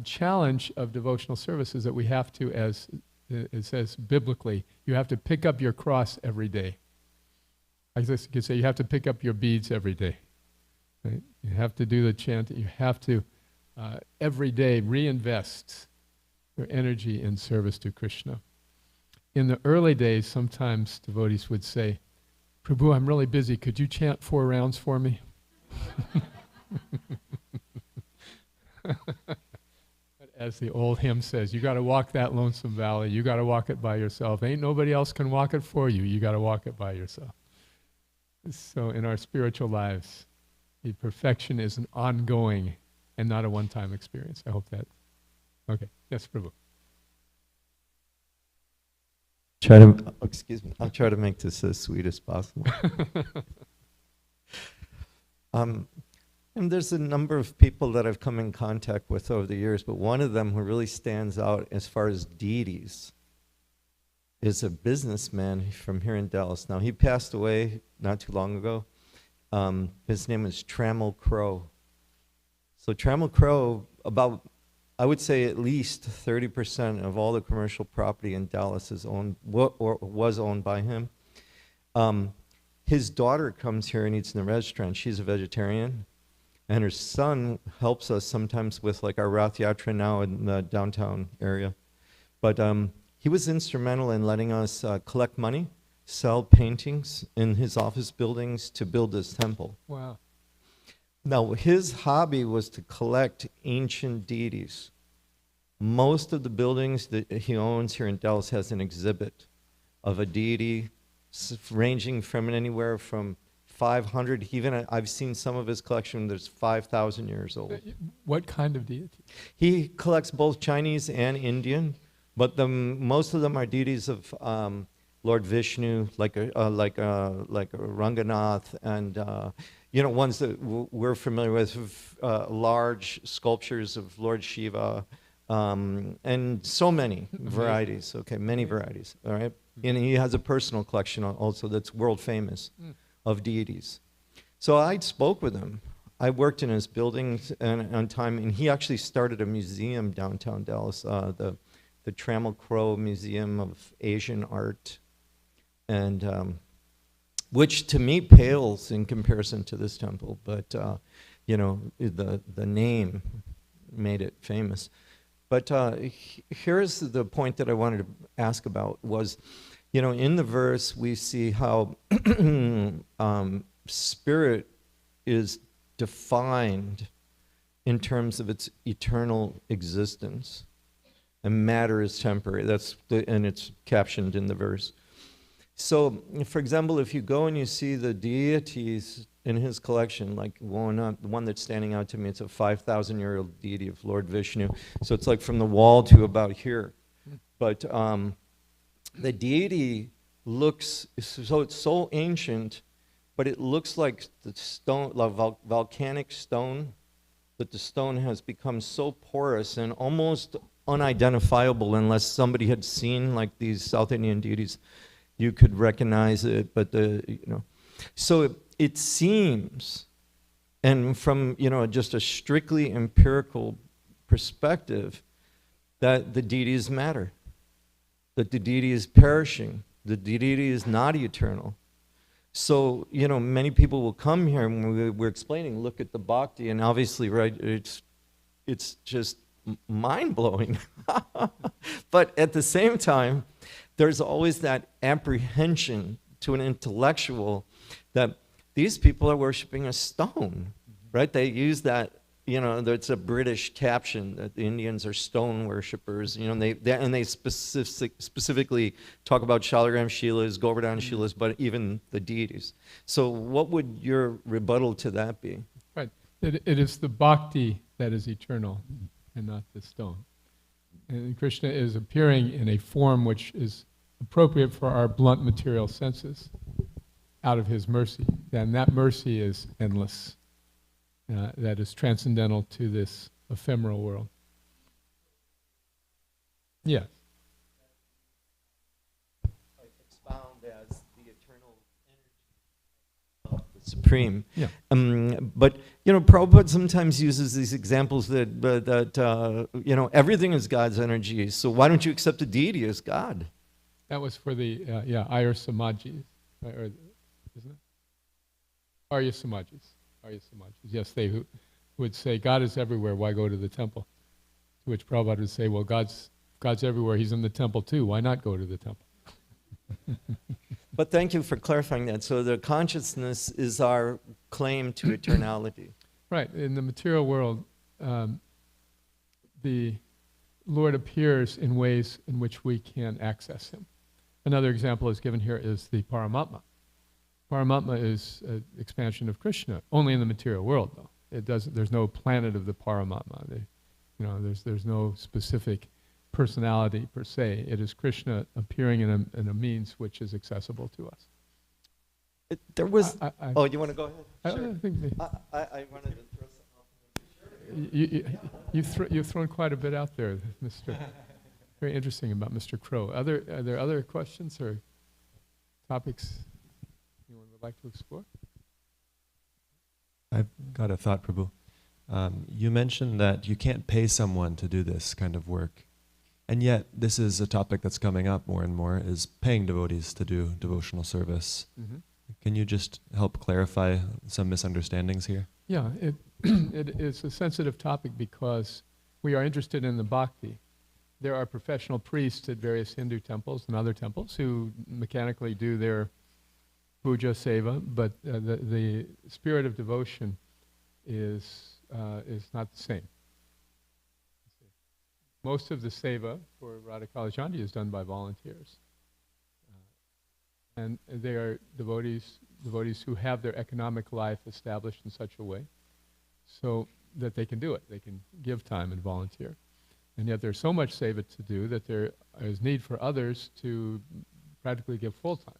challenge of devotional service is that we have to, as it says biblically, you have to pick up your cross every day. I guess you could say you have to pick up your beads every day. Right? You have to do the chanting. You have to every day reinvest your energy in service to Krishna. In the early days, sometimes devotees would say, Prabhu, I'm really busy. Could you chant 4 rounds for me? As the old hymn says, you got to walk that lonesome valley. You got to walk it by yourself. Ain't nobody else can walk it for you. You got to walk it by yourself. So in our spiritual lives, the perfection is an ongoing and not a one-time experience. I hope that. Okay. Yes, Prabhu. Excuse me. I'll try to make this as sweet as possible. And there's a number of people that I've come in contact with over the years, but one of them who really stands out as far as deities is a businessman from here in Dallas. Now, he passed away not too long ago. His name is Trammell Crow. So Trammell Crow, about, I would say at least 30% of all the commercial property in Dallas is owned, or was owned by him. His daughter comes here and eats in the restaurant. She's a vegetarian. And her son helps us sometimes with like our Rath Yatra now in the downtown area. But he was instrumental in letting us collect money, sell paintings in his office buildings to build this temple. Wow. Now, his hobby was to collect ancient deities. Most of the buildings that he owns here in Dallas has an exhibit of a deity ranging from anywhere from 500, even I've seen some of his collection that's 5,000 years old. What kind of deity? He collects both Chinese and Indian, but most of them are deities of Lord Vishnu, like a Ranganath, and you know, ones that we're familiar with, large sculptures of Lord Shiva, and so many varieties. Okay, many varieties. All right, and he has a personal collection also that's world famous. Of deities. So I spoke with him. I worked in his buildings on time, and he actually started a museum downtown Dallas, the Trammell Crow Museum of Asian Art, and which to me pales in comparison to this temple, but you know, the name made it famous. But here's the point that I wanted to ask about was, you know, in the verse we see how spirit is defined in terms of its eternal existence, and matter is temporary. And it's captioned in the verse. So, for example, if you go and you see the deities in his collection, like the one that's standing out to me, it's a 5,000-year-old deity of Lord Vishnu. So it's like from the wall to about here. But the deity looks, so it's so ancient, but it looks like the stone, like volcanic stone, that the stone has become so porous and almost unidentifiable unless somebody had seen like these South Indian deities. You could recognize it, but so it seems, and from just a strictly empirical perspective, that the deity matter, that the deity is perishing, the deity is not eternal. So many people will come here and we're explaining, look at the bhakti, and obviously, right, it's just mind-blowing. But at the same time, there's always that apprehension to an intellectual that these people are worshiping a stone, right? They use that, that's a British caption that the Indians are stone worshippers, and they specifically talk about Shalagram Shilas, Govardhan Shilas, but even the deities. So what would your rebuttal to that be? Right. It is the bhakti that is eternal and not the stone. And Krishna is appearing in a form which is appropriate for our blunt material senses out of his mercy. And that mercy is endless. That is transcendental to this ephemeral world. Yes. Expound as the eternal energy of the Supreme. Yeah. But Prabhupada sometimes uses these examples that everything is God's energy. So why don't you accept the deity as God? That was for the Arya Samajis, right? Or, isn't it? Arya Samajis. Yes, they who would say God is everywhere. Why go to the temple? To which Prabhupada would say, well, God's everywhere. He's in the temple too. Why not go to the temple? But thank you for clarifying that. So the consciousness is our claim to eternality. Right. In the material world, the Lord appears in ways in which we can access him. Another example is given here is the Paramatma. Paramatma is an expansion of Krishna, only in the material world, though. There's no planet of the Paramatma. There's no specific personality per se. It is Krishna appearing in a means which is accessible to us. There was. Oh, you want to go ahead? Sure. I wanted to throw something out. You've thrown quite a bit out there, Mr. Very interesting about Mr. Crow. Are there other questions or topics anyone would like to explore? I've got a thought, Prabhu. You mentioned that you can't pay someone to do this kind of work. And yet, this is a topic that's coming up more and more, is paying devotees to do devotional service. Mm-hmm. Can you just help clarify some misunderstandings here? Yeah, it is a sensitive topic because we are interested in the bhakti. There are professional priests at various Hindu temples and other temples who mechanically do their puja seva, but the spirit of devotion is not the same. Most of the seva for Radha Kalachandi is done by volunteers. And they are devotees who have their economic life established in such a way so that they can do it. They can give time and volunteer. And yet there's so much seva to do that there is need for others to practically give full time.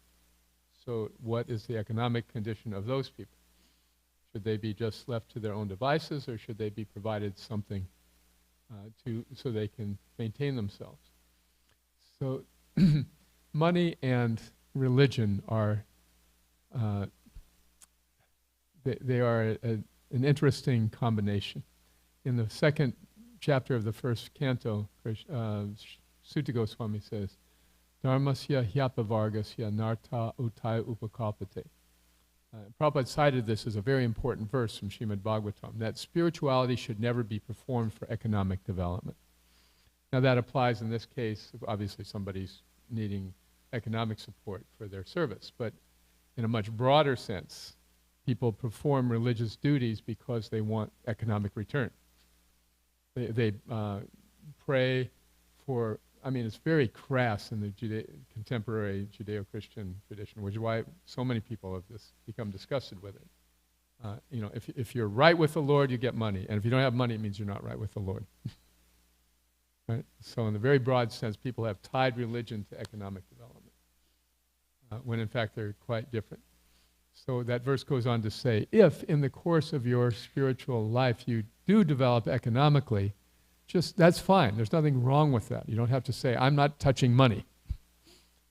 So what is the economic condition of those people? Should they be just left to their own devices, or should they be provided something so they can maintain themselves? So money and religion are they are an interesting combination. In the second chapter of the first canto, Sutta Goswami says, Dharmasya hyapavargasya narta utai upakalpate. Prabhupada cited this as a very important verse from Srimad Bhagavatam, that spirituality should never be performed for economic development. Now that applies in this case, obviously somebody's needing economic support for their service, but in a much broader sense, people perform religious duties because they want economic return. They pray for, I mean, it's very crass in the contemporary Judeo-Christian tradition, which is why so many people have become disgusted with it. You know, if you're right with the Lord, you get money, and if you don't have money, it means you're not right with the Lord. Right? So in the very broad sense, people have tied religion to economic development, when in fact they're quite different. So that verse goes on to say, if in the course of your spiritual life you do develop economically, just that's fine. There's nothing wrong with that. You don't have to say, I'm not touching money.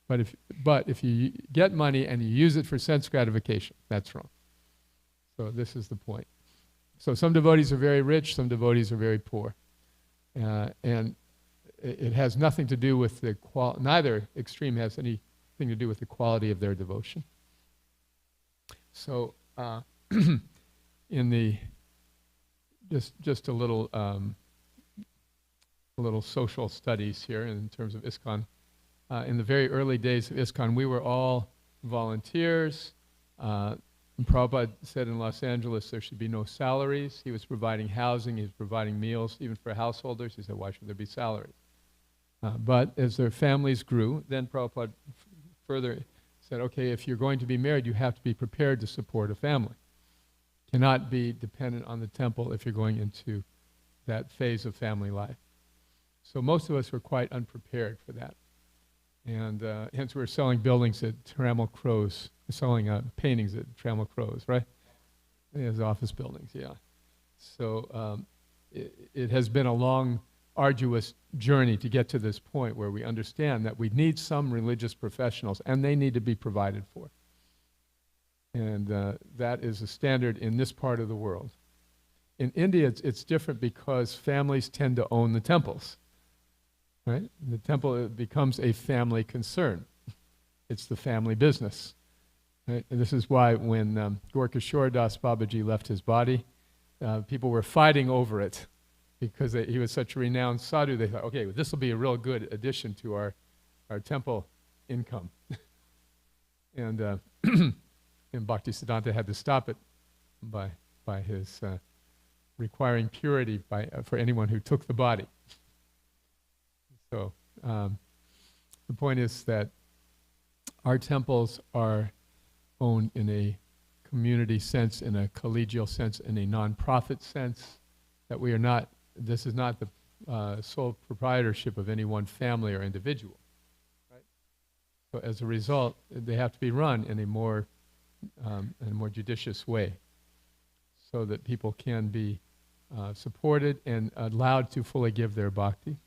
But if you get money and you use it for sense gratification, that's wrong. So this is the point. So some devotees are very rich, some devotees are very poor. And it has nothing to do with the neither extreme has anything to do with the quality of their devotion. So in the just a little social studies here in terms of ISKCON. In the very early days of ISKCON, we were all volunteers. Prabhupada said in Los Angeles there should be no salaries. He was providing housing, he was providing meals, even for householders. He said, why should there be salaries? But as their families grew, then Prabhupada further said, okay, if you're going to be married, you have to be prepared to support a family. Cannot be dependent on the temple if you're going into that phase of family life. So most of us were quite unprepared for that. And hence we were selling buildings at Trammell Crow's, selling paintings at Trammell Crow's, right? As office buildings, yeah. So it has been a long, arduous journey to get to this point where we understand that we need some religious professionals and they need to be provided for. And that is a standard in this part of the world. In India, it's different because families tend to own the temples. Right? The temple becomes a family concern. It's the family business. Right? And this is why when Gorkashore Das Babaji left his body, people were fighting over it because he was such a renowned sadhu. They thought, okay, well, this will be a real good addition to our temple income. And Bhaktisiddhanta had to stop it by his requiring purity for anyone who took the body. So the point is that our temples are owned in a community sense, in a collegial sense, in a non-profit sense, that we are not, this is not the sole proprietorship of any one family or individual. Right? So as a result, they have to be run in a more judicious way so that people can be supported and allowed to fully give their bhakti.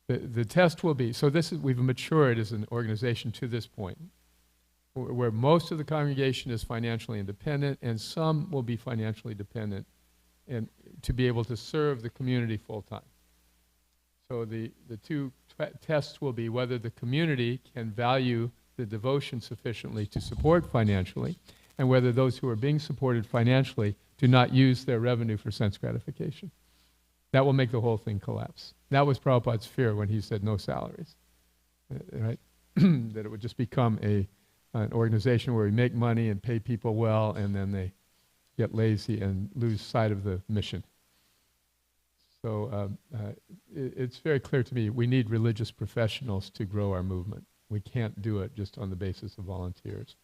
The test will be, so we've matured as an organization to this point, where most of the congregation is financially independent and some will be financially dependent and to be able to serve the community full time. So the two tests will be whether the community can value the devotion sufficiently to support financially, and whether those who are being supported financially do not use their revenue for sense gratification. That will make the whole thing collapse. That was Prabhupada's fear when he said no salaries, right? That it would just become an organization where we make money and pay people well, and then they get lazy and lose sight of the mission. So it's very clear to me we need religious professionals to grow our movement. We can't do it just on the basis of volunteers.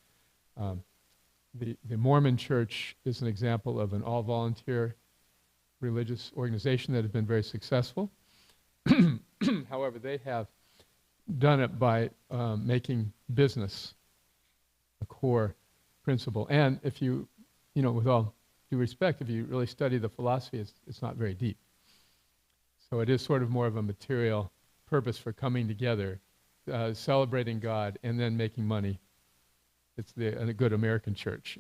The Mormon Church is an example of an all-volunteer religious organization that has been very successful. However, they have done it by making business a core principle. And if you with all due respect, if you really study the philosophy, it's not very deep. So it is sort of more of a material purpose for coming together, celebrating God, and then making money. It's a good American church.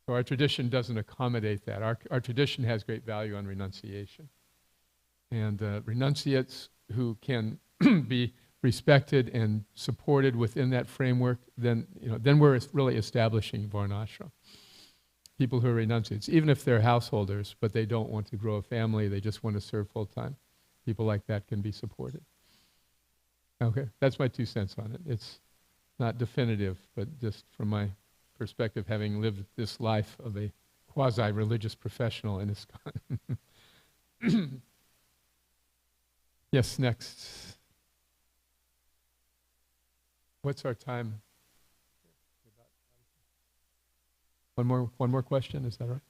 So our tradition doesn't accommodate that. Our tradition has great value on renunciation. And renunciates who can be respected and supported within that framework, then we're really establishing varnashram. People who are renunciates, even if they're householders, but they don't want to grow a family, they just want to serve full time. People like that can be supported. Okay, that's my 2 cents on it. It's not definitive, but just from my perspective, having lived this life of a quasi-religious professional in ISKCON. Yes, next. What's our time? One more question, is that right?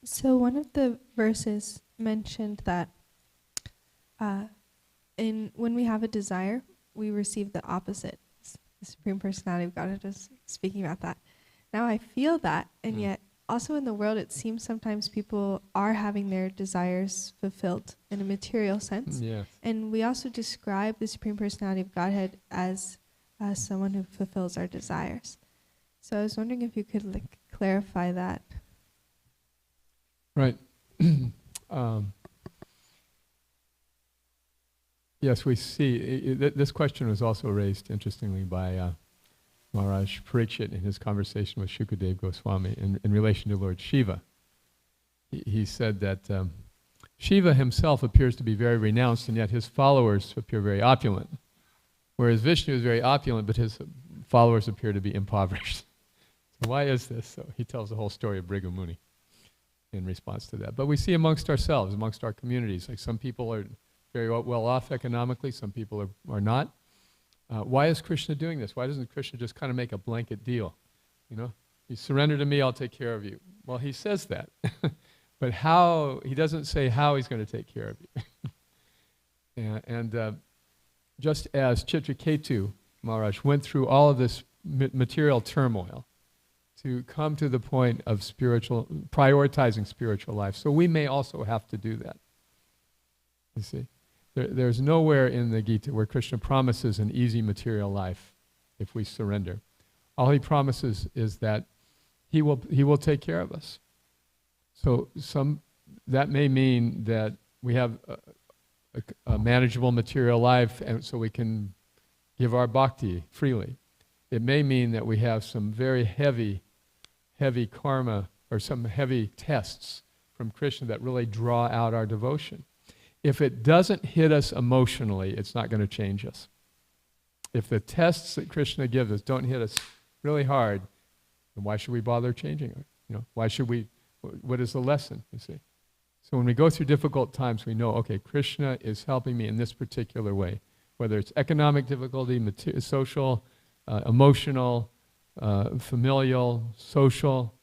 So one of the verses mentioned that when we have a desire, we receive the opposite. The Supreme Personality of Godhead is speaking about that. Now I feel that, and yet also in the world it seems sometimes people are having their desires fulfilled in a material sense. Yes. And we also describe the Supreme Personality of Godhead as someone who fulfills our desires. So I was wondering if you could clarify that. Right. Yes, we see. This question was also raised, interestingly, by Maharaj Parikshit in his conversation with Shukadev Goswami in relation to Lord Shiva. He said that Shiva himself appears to be very renounced, and yet his followers appear very opulent. Whereas Vishnu is very opulent, but his followers appear to be impoverished. So why is this? So he tells the whole story of Bhrigu Muni in response to that. But we see amongst ourselves, amongst our communities, like some people are very well off economically, some people are not. Why is Krishna doing this? Why doesn't Krishna just kind of make a blanket deal? You surrender to me, I'll take care of you. Well, he says that. But how, he doesn't say how he's going to take care of you. and just as Chitraketu Maharaj went through all of this material turmoil to come to the point of prioritizing spiritual life, so we may also have to do that. You see? There's nowhere in the Gita where Krishna promises an easy material life if we surrender. All he promises is that he will take care of us. So that may mean that we have a manageable material life, and so we can give our bhakti freely. It may mean that we have some very heavy karma or some heavy tests from Krishna that really draw out our devotion. If it doesn't hit us emotionally, it's not going to change us. If the tests that Krishna gives us don't hit us really hard, then why should we bother changing it? Why should we? What is the lesson? You see. So when we go through difficult times, we know, okay, Krishna is helping me in this particular way, whether it's economic difficulty, social, emotional, familial, social.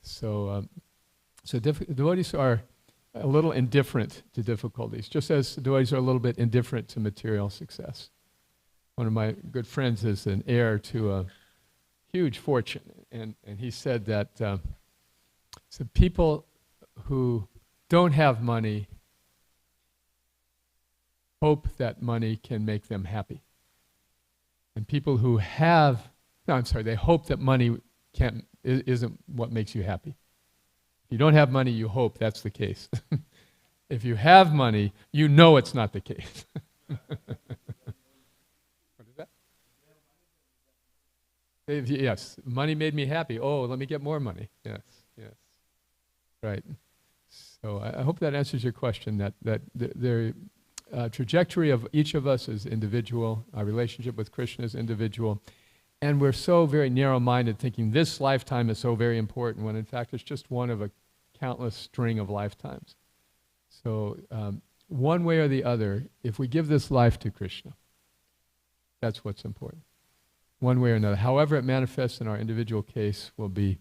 So devotees are a little indifferent to difficulties, just as devotees are a little bit indifferent to material success. One of my good friends is an heir to a huge fortune, and he said that so people who don't have money hope that money can make them happy. And people who they hope that money isn't what makes you happy. If you don't have money, you hope that's the case. If you have money, you know it's not the case. What is that? Yes, money made me happy. Oh, let me get more money. Yes. Right. So I hope that answers your question, that the trajectory of each of us is individual, our relationship with Krishna is individual, and we're so very narrow-minded thinking this lifetime is so very important, when in fact it's just one of a countless string of lifetimes. So one way or the other, if we give this life to Krishna, that's what's important. One way or another. However it manifests in our individual case will be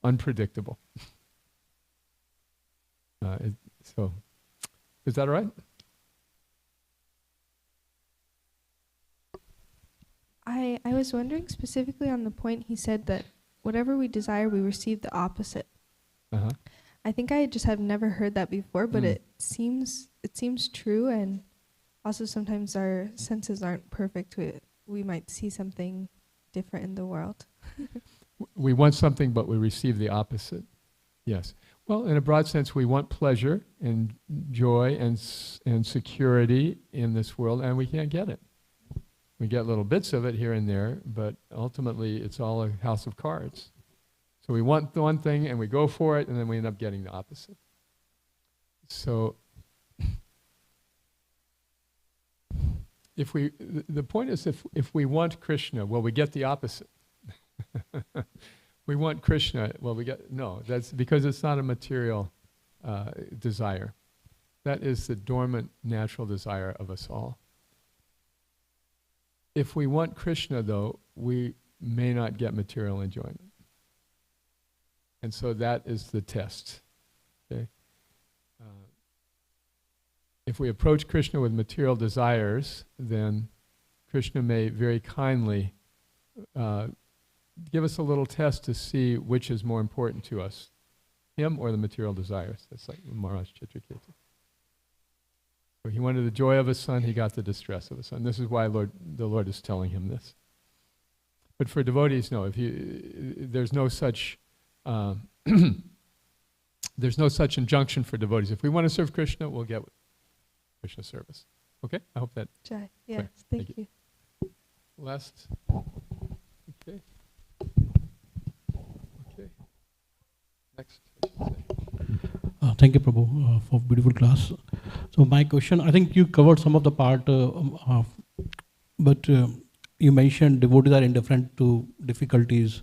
unpredictable. So, is that all right? I was wondering specifically on the point he said that whatever we desire, we receive the opposite. Uh-huh. I think I just have never heard that before, but it seems true, and also sometimes our senses aren't perfect. We might see something different in the world. We want something, but we receive the opposite. Yes. Well, in a broad sense, we want pleasure and joy and security in this world, and we can't get it. We get little bits of it here and there, but ultimately it's all a house of cards. So we want the one thing, and we go for it, and then we end up getting the opposite. So the point is, if we want Krishna, well, we get the opposite. We want Krishna, well, that's because it's not a material desire. That is the dormant natural desire of us all. If we want Krishna, though, we may not get material enjoyment. And so that is the test. Okay? If we approach Krishna with material desires, then Krishna may very kindly give us a little test to see which is more important to us, him or the material desires. That's like Maharaj Chitraketu. So he wanted the joy of a son, he got the distress of a son. This is why the Lord is telling him this. But for devotees, no. There's no such there's no such injunction for devotees. If we want to serve Krishna, we'll get Krishna service. Okay? I hope that. Jai. Yes, thank you. Last. Okay. Okay. Next. Thank you, Prabhu, for beautiful class. So my question, I think you covered some of the part, but you mentioned devotees are indifferent to difficulties,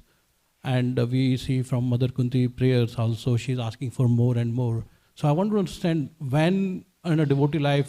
and we see from Mother Kunti prayers also, she's asking for more and more. So I want to understand, when in a devotee life